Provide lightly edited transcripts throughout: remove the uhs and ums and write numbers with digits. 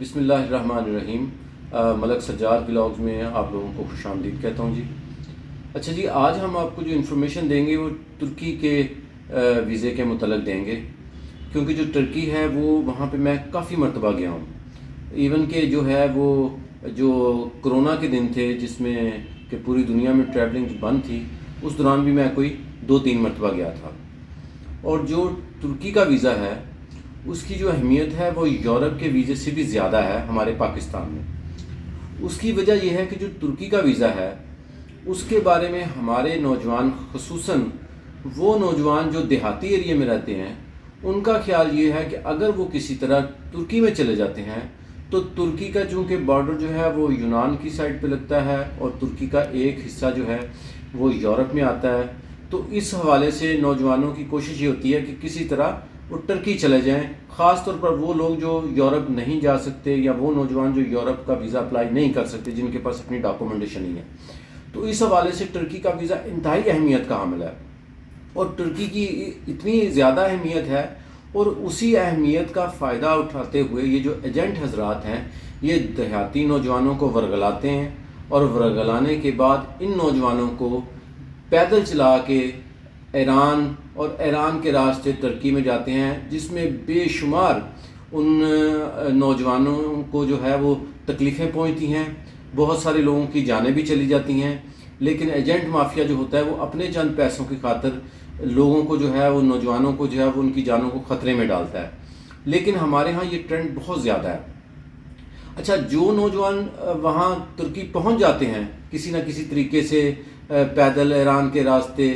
بسم اللہ الرحمن الرحیم۔ ملک سجاد بلاگز میں آپ لوگوں کو خوش آمدید کہتا ہوں جی۔ اچھا جی، آج ہم آپ کو جو انفارمیشن دیں گے وہ ترکی کے ویزے کے متعلق دیں گے، کیونکہ جو ترکی ہے وہ وہاں پہ میں کافی مرتبہ گیا ہوں۔ ایون کہ جو ہے وہ جو کرونا کے دن تھے جس میں کہ پوری دنیا میں ٹریولنگ بند تھی، اس دوران بھی میں کوئی 2-3 مرتبہ گیا تھا۔ اور جو ترکی کا ویزا ہے اس کی جو اہمیت ہے وہ یورپ کے ویزے سے بھی زیادہ ہے ہمارے پاکستان میں۔ اس کی وجہ یہ ہے کہ جو ترکی کا ویزا ہے اس کے بارے میں ہمارے نوجوان، خصوصاً وہ نوجوان جو دیہاتی ایریے میں رہتے ہیں، ان کا خیال یہ ہے کہ اگر وہ کسی طرح ترکی میں چلے جاتے ہیں تو ترکی کا چونکہ بارڈر جو ہے وہ یونان کی سائڈ پہ لگتا ہے اور ترکی کا ایک حصہ جو ہے وہ یورپ میں آتا ہے، تو اس حوالے سے نوجوانوں کی کوشش یہ ہوتی ہے کہ کسی طرح وہ ٹرکی چلے جائیں، خاص طور پر وہ لوگ جو یورپ نہیں جا سکتے یا وہ نوجوان جو یورپ کا ویزا اپلائی نہیں کر سکتے، جن کے پاس اپنی ڈاکومنٹیشن نہیں ہے۔ تو اس حوالے سے ترکی کا ویزا انتہائی اہمیت کا حامل ہے، اور ترکی کی اتنی زیادہ اہمیت ہے، اور اسی اہمیت کا فائدہ اٹھاتے ہوئے یہ جو ایجنٹ حضرات ہیں یہ دیہاتی نوجوانوں کو ورگلاتے ہیں، اور ورگلانے کے بعد ان نوجوانوں کو پیدل چلا کے ایران اور ایران کے راستے ترکی میں جاتے ہیں، جس میں بے شمار ان نوجوانوں کو جو ہے وہ تکلیفیں پہنچتی ہیں، بہت سارے لوگوں کی جانیں بھی چلی جاتی ہیں، لیکن ایجنٹ مافیا جو ہوتا ہے وہ اپنے چند پیسوں کی خاطر لوگوں کو جو ہے وہ نوجوانوں کو جو ہے وہ ان کی جانوں کو خطرے میں ڈالتا ہے۔ لیکن ہمارے ہاں یہ ٹرینڈ بہت زیادہ ہے۔ اچھا، جو نوجوان وہاں ترکی پہنچ جاتے ہیں کسی نہ کسی طریقے سے پیدل ایران کے راستے،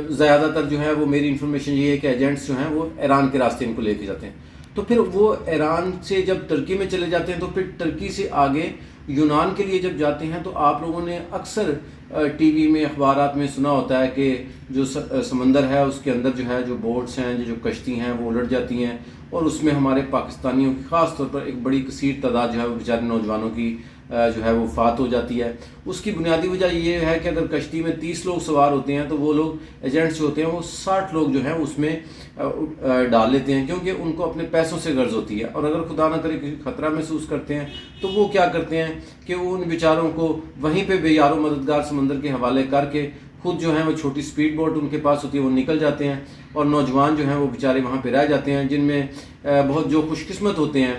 زیادہ تر جو ہے وہ میری انفارمیشن یہ ہے کہ ایجنٹس جو ہیں وہ ایران کے راستے ان کو لے کے جاتے ہیں، تو پھر وہ ایران سے جب ترکی میں چلے جاتے ہیں تو پھر ترکی سے آگے یونان کے لیے جب جاتے ہیں تو آپ لوگوں نے اکثر ٹی وی میں، اخبارات میں سنا ہوتا ہے کہ جو سمندر ہے اس کے اندر جو ہے جو بوٹس ہیں، جو کشتی ہیں وہ الٹ جاتی ہیں، اور اس میں ہمارے پاکستانیوں کی خاص طور پر ایک بڑی کثیر تعداد جو ہے وہ بیچارے نوجوانوں کی جو ہے وہ وفات ہو جاتی ہے۔ اس کی بنیادی وجہ یہ ہے کہ اگر کشتی میں 30 لوگ سوار ہوتے ہیں تو وہ لوگ ایجنٹس جو ہوتے ہیں وہ 60 لوگ جو ہیں اس میں ڈال لیتے ہیں، کیونکہ ان کو اپنے پیسوں سے غرض ہوتی ہے، اور اگر خدا نہ کرے کسی خطرہ محسوس کرتے ہیں تو وہ کیا کرتے ہیں کہ ان بیچاروں کو وہیں پہ بے یار و مددگار سمندر کے حوالے کر کے خود جو ہیں وہ چھوٹی سپیڈ بوٹ ان کے پاس ہوتی ہے وہ نکل جاتے ہیں، اور نوجوان جو ہیں وہ بیچارے وہاں پہ رہ جاتے ہیں، جن میں بہت جو خوش قسمت ہوتے ہیں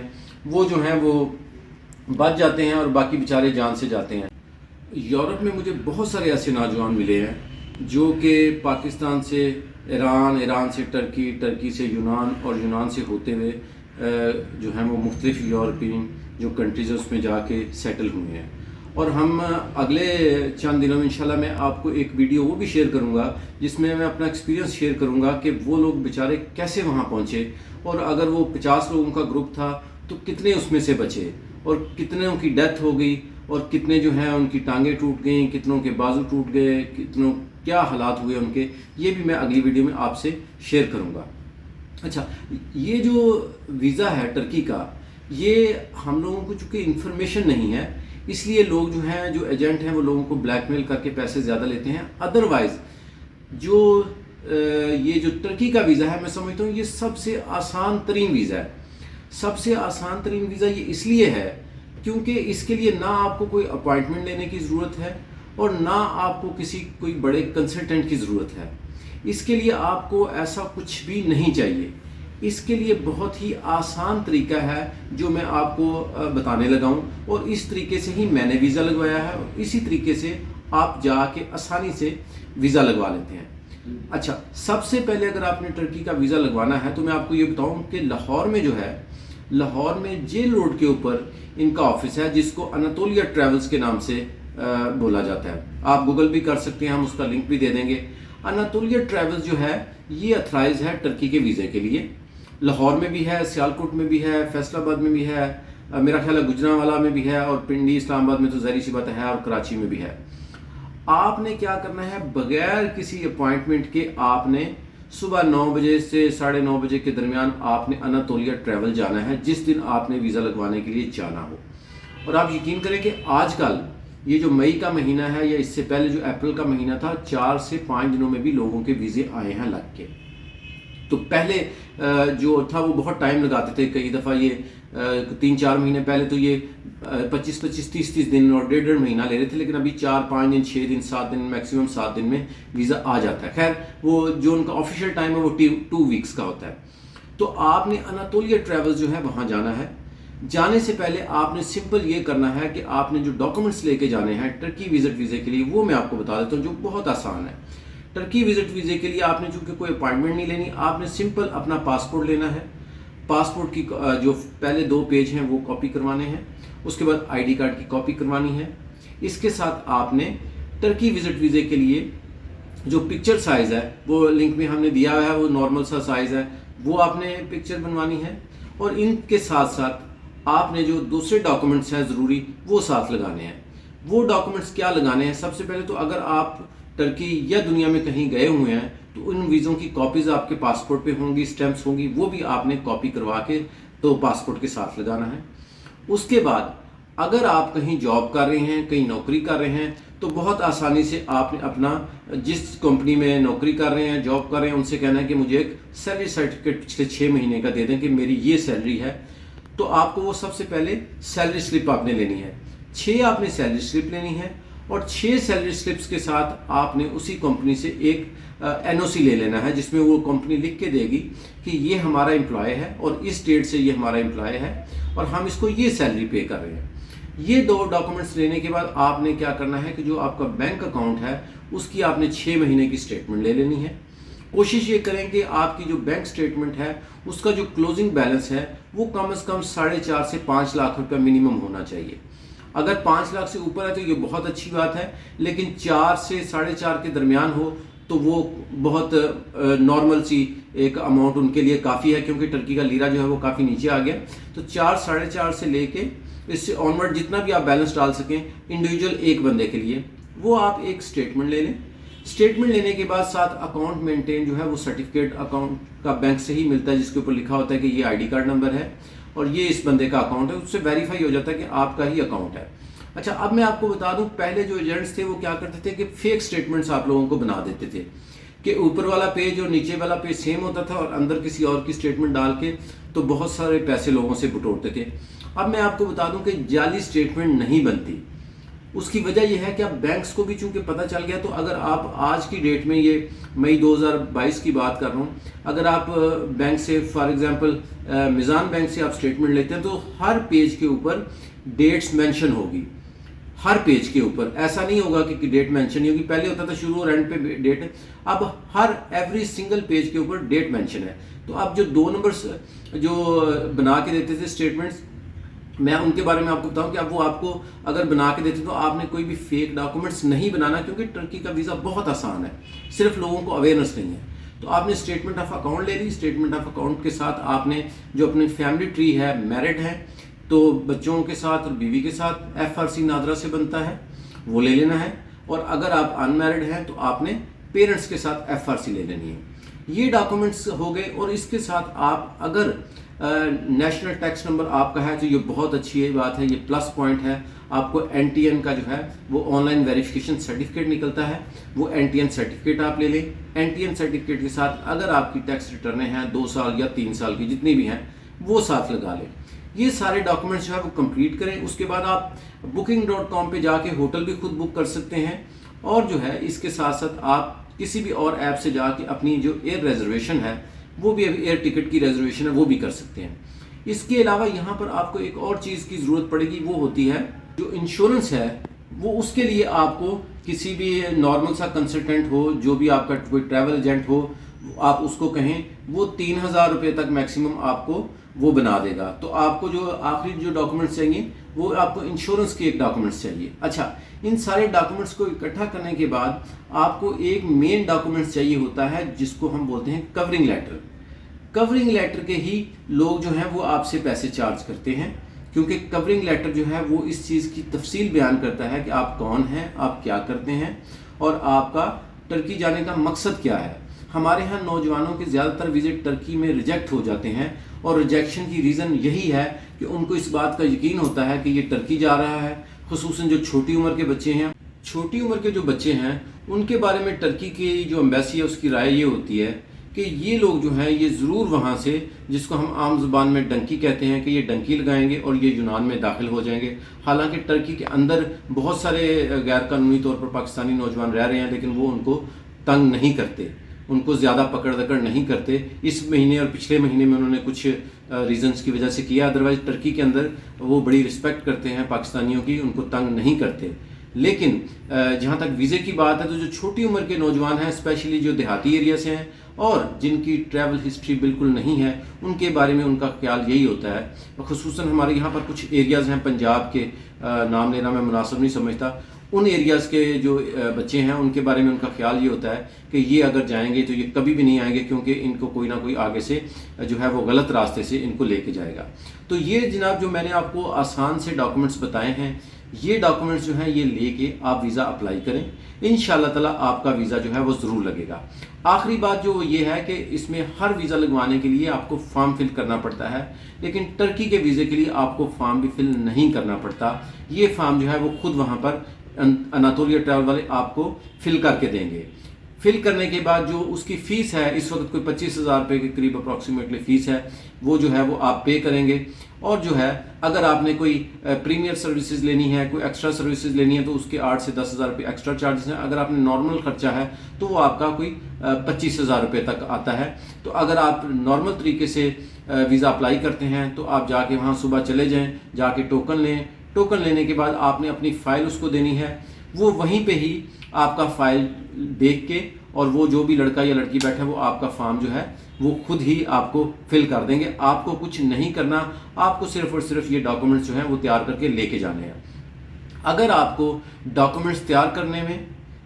وہ جو ہیں وہ بچ جاتے ہیں اور باقی بیچارے جان سے جاتے ہیں۔ یورپ میں مجھے بہت سارے ایسے نوجوان ملے ہیں جو کہ پاکستان سے ایران، ایران سے ٹرکی، ٹرکی سے یونان، اور یونان سے ہوتے ہوئے جو ہیں وہ مختلف یورپین جو کنٹریز اس میں جا کے سیٹل ہوئے ہیں۔ اور ہم اگلے چند دنوں میں انشاءاللہ میں آپ کو ایک ویڈیو وہ بھی شیئر کروں گا جس میں میں اپنا ایکسپیرینس شیئر کروں گا کہ وہ لوگ بیچارے کیسے وہاں پہنچے، اور اگر وہ 50 لوگوں کا گروپ تھا تو کتنے اس میں سے بچے، اور کتنوں کی ڈیتھ ہو گئی، اور کتنے جو ہیں ان کی ٹانگیں ٹوٹ گئیں، کتنوں کے بازو ٹوٹ گئے، کتنوں کیا حالات ہوئے ان کے، یہ بھی میں اگلی ویڈیو میں آپ سے شیئر کروں گا۔ اچھا، یہ جو ویزا ہے ترکی کا، یہ ہم لوگوں کو چونکہ انفارمیشن نہیں ہے، اس لیے لوگ جو ہیں، جو ایجنٹ ہیں، وہ لوگوں کو بلیک میل کر کے پیسے زیادہ لیتے ہیں۔ ادروائز جو یہ جو ترکی کا ویزا ہے، میں سمجھتا ہوں یہ سب سے آسان ترین ویزا ہے۔ سب سے آسان ترین ویزا یہ اس لیے ہے کیونکہ اس کے لیے نہ آپ کو کوئی اپوائنٹمنٹ لینے کی ضرورت ہے، اور نہ آپ کو کوئی بڑے کنسلٹنٹ کی ضرورت ہے۔ اس کے لیے آپ کو ایسا کچھ بھی نہیں چاہیے۔ اس کے لیے بہت ہی آسان طریقہ ہے جو میں آپ کو بتانے لگا ہوں، اور اس طریقے سے ہی میں نے ویزا لگوایا ہے، اور اسی طریقے سے آپ جا کے آسانی سے ویزا لگوا لیتے ہیں۔ اچھا، سب سے پہلے اگر آپ نے ترکی کا ویزا لگوانا ہے تو میں آپ کو یہ بتاؤں کہ لاہور میں جو ہے، لاہور میں جیل روڈ کے اوپر ان کا آفس ہے جس کو اناتولیا ٹریولز کے نام سے بولا جاتا ہے۔ آپ گوگل بھی کر سکتے ہیں، ہم اس کا لنک بھی دے دیں گے۔ اناتولیا ٹریولز جو ہے یہ اتھرائز ہے ترکی کے ویزے کے لیے۔ لاہور میں بھی ہے، سیالکوٹ میں بھی ہے، فیصل آباد میں بھی ہے، میرا خیال ہے گجرانوالہ میں بھی ہے، اور پنڈی اسلام آباد میں تو ظاہر سی بات ہے، اور کراچی میں بھی ہے۔ آپ نے کیا کرنا ہے، بغیر کسی اپوائنٹمنٹ کے آپ نے صبح 9 بجے سے 9:30 بجے کے درمیان آپ نے اناتولیا ٹریول جانا ہے جس دن آپ نے ویزا لگوانے کے لیے جانا ہو۔ اور آپ یقین کریں کہ آج کل یہ جو مئی کا مہینہ ہے، یا اس سے پہلے جو اپریل کا مہینہ تھا، 4 سے 5 دنوں میں بھی لوگوں کے ویزے آئے ہیں لگ کے۔ تو پہلے جو تھا وہ بہت ٹائم لگاتے تھے، کئی دفعہ یہ 3-4 مہینے پہلے تو یہ 25-30 دن اور 1.5 مہینہ لے رہے تھے، لیکن ابھی 4-5 دن 6 دن 7 دن میکسیمم 7 دن میں ویزا آ جاتا ہے۔ خیر وہ جو ان کا آفیشیل ٹائم ہے وہ 2 ویکس کا ہوتا ہے۔ تو آپ نے اناطولیہ ٹریول جو ہے وہاں جانا ہے۔ جانے سے پہلے آپ نے سمپل یہ کرنا ہے کہ آپ نے جو ڈاکومنٹس لے کے جانے ہیں ٹرکی وزٹ ویزے کے لیے، وہ میں آپ کو بتا دیتا ہوں جو بہت آسان ہے۔ ٹرکی وزٹ ویزے کے لیے آپ نے چونکہ کوئی اپائنٹمنٹ نہیں لینی، آپ نے سمپل اپنا پاسپورٹ لینا ہے، پاسپورٹ کی جو پہلے 2 پیج ہیں وہ کاپی کروانے ہیں، اس کے بعد ID کارڈ کی کاپی کروانی ہے۔ اس کے ساتھ آپ نے ٹرکی وزٹ ویزے کے لیے جو پکچر سائز ہے وہ لنک میں ہم نے دیا ہوا ہے، وہ نارمل سا سائز ہے، وہ آپ نے پکچر بنوانی ہے۔ اور ان کے ساتھ ساتھ آپ نے جو دوسرے ڈاکومنٹس ہیں ضروری وہ ساتھ لگانے ہیں۔ وہ ڈاکومنٹس کیا لگانے ہیں؟ سب سے پہلے تو اگر آپ ٹرکی یا دنیا میں کہیں گئے ہوئے ہیں تو ان ویزوں کی کاپیز آپ کے پاسپورٹ پہ ہوں گی، سٹیمپس ہوں گی، وہ بھی آپ نے کاپی کروا کے تو پاسپورٹ کے ساتھ لگانا ہے۔ اس کے بعد اگر آپ کہیں جاب کر رہے ہیں، کہیں نوکری کر رہے ہیں، تو بہت آسانی سے آپ نے اپنا جس کمپنی میں نوکری کر رہے ہیں، جاب کر رہے ہیں، ان سے کہنا ہے کہ مجھے ایک سیلری سرٹیفکیٹ پچھلے 6 مہینے کا دے دیں کہ میری یہ سیلری ہے۔ تو آپ کو وہ سب سے پہلے سیلری سلپ آپ نے لینی ہے، 6 آپ نے سیلری سلپ لینی ہے، اور 6 سیلری سلپس کے ساتھ آپ نے اسی کمپنی سے ایک NOC لے لینا ہے، جس میں وہ کمپنی لکھ کے دے گی کہ یہ ہمارا امپلائی ہے اور اس ڈیٹ سے یہ ہمارا امپلائی ہے اور ہم اس کو یہ سیلری پے کر رہے ہیں۔ یہ 2 ڈاکومنٹس لینے کے بعد آپ نے کیا کرنا ہے کہ جو آپ کا بینک اکاؤنٹ ہے اس کی آپ نے 6 مہینے کی سٹیٹمنٹ لے لینی ہے۔ کوشش یہ کریں کہ آپ کی جو بینک سٹیٹمنٹ ہے اس کا جو کلوزنگ بیلنس ہے وہ کم از کم 4.5 سے 5 لاکھ روپے منیمم ہونا چاہیے۔ اگر 5 لاکھ سے اوپر ہے تو یہ بہت اچھی بات ہے، لیکن 4 سے 4.5 کے درمیان ہو تو وہ بہت نارمل سی ایک اماؤنٹ ان کے لیے کافی ہے، کیونکہ ٹرکی کا لیرا جو ہے وہ کافی نیچے آ گیا۔ تو 4-4.5 سے لے کے اس سے آنورڈ جتنا بھی آپ بیلنس ڈال سکیں انڈیویجول ایک بندے کے لیے، وہ آپ ایک سٹیٹمنٹ لے لیں۔ سٹیٹمنٹ لینے کے بعد ساتھ اکاؤنٹ مینٹین جو ہے وہ سرٹیفکیٹ اکاؤنٹ کا بینک سے ہی ملتا ہے، جس کے اوپر لکھا ہوتا ہے کہ یہ ID کارڈ نمبر ہے اور یہ اس بندے کا اکاؤنٹ ہے، اس سے ویریفائی ہو جاتا ہے کہ آپ کا ہی اکاؤنٹ ہے۔ اچھا، اب میں آپ کو بتا دوں پہلے جو ایجنٹس تھے وہ کیا کرتے تھے کہ فیک سٹیٹمنٹس آپ لوگوں کو بنا دیتے تھے کہ اوپر والا پیج اور نیچے والا پیج سیم ہوتا تھا اور اندر کسی اور کی سٹیٹمنٹ ڈال کے تو بہت سارے پیسے لوگوں سے بٹورتے تھے۔ اب میں آپ کو بتا دوں کہ جعلی سٹیٹمنٹ نہیں بنتی۔ اس کی وجہ یہ ہے کہ اب بینکس کو بھی چونکہ پتہ چل گیا، تو اگر آپ آج کی ڈیٹ میں، یہ مئی 2022 کی بات کر رہا ہوں، اگر آپ بینک سے فار ایگزامپل میزان بینک سے آپ سٹیٹمنٹ لیتے ہیں تو ہر پیج کے اوپر ڈیٹس مینشن ہوگی، ہر پیج کے اوپر۔ ایسا نہیں ہوگا کہ ڈیٹ مینشن نہیں ہوگی، پہلے ہوتا تھا شروع اور اینڈ پہ ڈیٹ، اب ہر ایوری سنگل پیج کے اوپر ڈیٹ مینشن ہے۔ تو اب جو 2 نمبرز جو بنا کے دیتے تھے سٹیٹمنٹس، میں ان کے بارے میں آپ کو بتاؤں کہ اب وہ آپ کو اگر بنا کے دیتے تو آپ نے کوئی بھی فیک ڈاکومنٹس نہیں بنانا، کیونکہ ٹرکی کا ویزا بہت آسان ہے، صرف لوگوں کو اویئرنس نہیں ہے۔ تو آپ نے اسٹیٹمنٹ آف اکاؤنٹ لے لی، اسٹیٹمنٹ آف اکاؤنٹ کے ساتھ آپ نے جو اپنی فیملی ٹری ہے، میرڈ ہے تو بچوں کے ساتھ اور بیوی کے ساتھ FRC نادرا سے بنتا ہے، وہ لے لینا ہے، اور اگر آپ ان میرڈ ہیں تو آپ نے پیرنٹس کے ساتھ FRC لے لینی ہے۔ یہ ڈاکومنٹس ہو گئے، اور اس کے ساتھ آپ اگر نیشنل ٹیکس نمبر آپ کا ہے تو یہ بہت اچھی بات ہے، یہ پلس پوائنٹ ہے۔ آپ کو NTN کا جو ہے وہ آن لائن ویریفیکیشن سرٹیفکیٹ نکلتا ہے، وہ NTN سرٹیفکیٹ آپ لے لیں۔ NTN سرٹیفکیٹ کے ساتھ اگر آپ کی ٹیکس ریٹرنیں ہیں 2 سال یا 3 سال کی جتنی بھی ہیں وہ ساتھ لگا لیں۔ یہ سارے ڈاکومنٹس جو ہے وہ کمپلیٹ کریں۔ اس کے بعد آپ booking.com پہ جا کے ہوٹل بھی خود بک کر سکتے ہیں، اور جو ہے اس کے ساتھ ساتھ آپ کسی بھی اور ایپ سے جا کے اپنی جو ایئر ریزرویشن ہے وہ بھی، ایئر ٹکٹ کی ریزرویشن ہے وہ بھی کر سکتے ہیں۔ اس کے علاوہ یہاں پر آپ کو ایک اور چیز کی ضرورت پڑے گی، وہ ہوتی ہے جو انشورنس ہے۔ وہ اس کے لیے آپ کو کسی بھی نارمل سا کنسلٹنٹ ہو، جو بھی آپ کا کوئی ٹریول ایجنٹ ہو، آپ اس کو کہیں، وہ 3000 روپے تک میکسیمم آپ کو وہ بنا دے گا۔ تو آپ کو جو آخری جو ڈاکومنٹس چاہیے وہ آپ کو انشورنس کے ایک ڈاکومنٹس چاہیے۔ اچھا، ان سارے ڈاکومنٹس کو اکٹھا کرنے کے بعد آپ کو ایک مین ڈاکومنٹس چاہیے ہوتا ہے جس کو ہم بولتے ہیں کورنگ لیٹر۔ کورنگ لیٹر کے ہی لوگ جو ہیں وہ آپ سے پیسے چارج کرتے ہیں، کیونکہ کورنگ لیٹر جو ہے وہ اس چیز کی تفصیل بیان کرتا ہے کہ آپ کون ہیں، آپ کیا کرتے ہیں، اور آپ کا ٹرکی جانے کا مقصد کیا ہے۔ ہمارے ہاں نوجوانوں کے زیادہ تر وزٹ ٹرکی میں ریجیکٹ ہو جاتے ہیں، اور ریجیکشن کی ریزن یہی ہے کہ ان کو اس بات کا یقین ہوتا ہے کہ یہ ٹرکی جا رہا ہے، خصوصاً جو چھوٹی عمر کے بچے ہیں۔ چھوٹی عمر کے جو بچے ہیں ان کے بارے میں ٹرکی کی جو ایمبیسی ہے اس کی رائے یہ ہوتی ہے کہ یہ لوگ جو ہیں یہ ضرور وہاں سے، جس کو ہم عام زبان میں ڈنکی کہتے ہیں، کہ یہ ڈنکی لگائیں گے اور یہ یونان میں داخل ہو جائیں گے۔ حالانکہ ٹرکی کے اندر بہت سارے غیر قانونی طور پر پاکستانی نوجوان رہ رہے ہیں، لیکن وہ ان کو تنگ نہیں کرتے، ان کو زیادہ پکڑ دکڑ نہیں کرتے۔ اس مہینے اور پچھلے مہینے میں انہوں نے کچھ ریزنز کی وجہ سے کیا، ادروائز ٹرکی کے اندر وہ بڑی رسپیکٹ کرتے ہیں پاکستانیوں کی، ان کو تنگ نہیں کرتے۔ لیکن جہاں تک ویزے کی بات ہے تو جو چھوٹی عمر کے نوجوان ہیں، اسپیشلی جو دیہاتی ایریا سے ہیں اور جن کی ٹریول ہسٹری بالکل نہیں ہے، ان کے بارے میں ان کا خیال یہی ہوتا ہے۔ خصوصاً ہمارے یہاں پر کچھ ایریاز ہیں پنجاب کے، نام لینا میں مناسب نہیں سمجھتا، ان ایریاز کے جو بچے ہیں ان کے بارے میں ان کا خیال یہ ہوتا ہے کہ یہ اگر جائیں گے تو یہ کبھی بھی نہیں آئیں گے، کیونکہ ان کو کوئی نہ کوئی آگے سے جو ہے وہ غلط راستے سے ان کو لے کے جائے گا۔ تو یہ جناب جو میں نے آپ کو آسان سے ڈاکومنٹس بتائے ہیں، یہ ڈاکومنٹس جو ہیں یہ لے کے آپ ویزا اپلائی کریں، انشاءاللہ تعالیٰ آپ کا ویزا جو ہے وہ ضرور لگے گا۔ آخری بات جو یہ ہے کہ اس میں ہر ویزا لگوانے کے لیے آپ کو فارم فل کرنا پڑتا ہے، لیکن ٹرکی کے ویزے کے لیے آپ کو فارم بھی فل نہیں کرنا پڑتا۔ یہ فارم جو ہے وہ خود وہاں پر اناطولیہ ٹریول والے آپ کو فل کر کے دیں گے۔ فل کرنے کے بعد جو اس کی فیس ہے، اس وقت کوئی 25,000 روپے کے قریب اپروکسیمیٹلی فیس ہے، وہ جو ہے وہ آپ پے کریں گے۔ اور جو ہے اگر آپ نے کوئی پریمیئر سروسز لینی ہے، کوئی ایکسٹرا سروسز لینی ہے تو اس کے 8 سے 10,000 روپے ایکسٹرا چارجز ہیں۔ اگر آپ نے نارمل خرچہ ہے تو وہ آپ کا کوئی 25,000 روپے تک آتا ہے۔ تو اگر آپ نارمل طریقے سے ویزا اپلائی کرتے ہیں تو آپ جا کے وہاں صبح چلے جائیں، جا کے ٹوکن لیں، ٹوکن لینے کے بعد آپ نے اپنی فائل اس کو دینی ہے، وہ وہیں پہ ہی آپ کا فائل دیکھ کے، اور وہ جو بھی لڑکا یا لڑکی بیٹھا ہے وہ آپ کا فارم جو ہے وہ خود ہی آپ کو فل کر دیں گے۔ آپ کو کچھ نہیں کرنا، آپ کو صرف اور صرف یہ ڈاکومنٹس جو ہیں وہ تیار کر کے لے کے جانے ہیں۔ اگر آپ کو ڈاکومنٹس تیار کرنے میں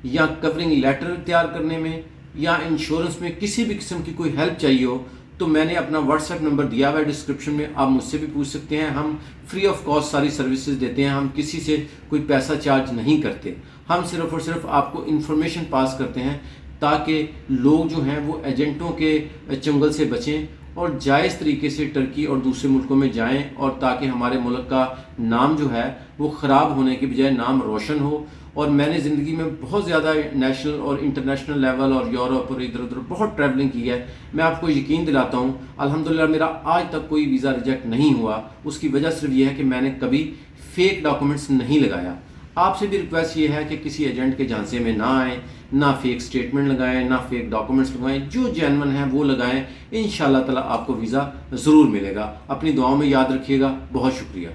یا کورنگ لیٹر تیار کرنے میں یا انشورنس میں کسی بھی قسم کی کوئی ہیلپ چاہیے ہو تو میں نے اپنا واٹس ایپ نمبر دیا ہوا ہے ڈسکرپشن میں، آپ مجھ سے بھی پوچھ سکتے ہیں۔ ہم فری آف کاسٹ ساری سروسز دیتے ہیں، ہم کسی سے کوئی پیسہ چارج نہیں کرتے، ہم صرف اور صرف آپ کو انفارمیشن پاس کرتے ہیں تاکہ لوگ جو ہیں وہ ایجنٹوں کے چنگل سے بچیں اور جائز طریقے سے ٹرکی اور دوسرے ملکوں میں جائیں، اور تاکہ ہمارے ملک کا نام جو ہے وہ خراب ہونے کے بجائے نام روشن ہو۔ اور میں نے زندگی میں بہت زیادہ نیشنل اور انٹرنیشنل لیول اور یورپ اور ادھر ادھر بہت ٹریولنگ کی ہے۔ میں آپ کو یقین دلاتا ہوں الحمدللہ میرا آج تک کوئی ویزا ریجیکٹ نہیں ہوا۔ اس کی وجہ صرف یہ ہے کہ میں نے کبھی فیک ڈاکومنٹس نہیں لگایا۔ آپ سے بھی ریکویسٹ یہ ہے کہ کسی ایجنٹ کے جھانسے میں نہ آئیں، نہ فیک سٹیٹمنٹ لگائیں، نہ فیک ڈاکومنٹس لگائیں، جو جینون ہیں وہ لگائیں۔ انشاءاللہ تعالیٰ آپ کو ویزا ضرور ملے گا۔ اپنی دعاؤں میں یاد رکھیے گا۔ بہت شکریہ۔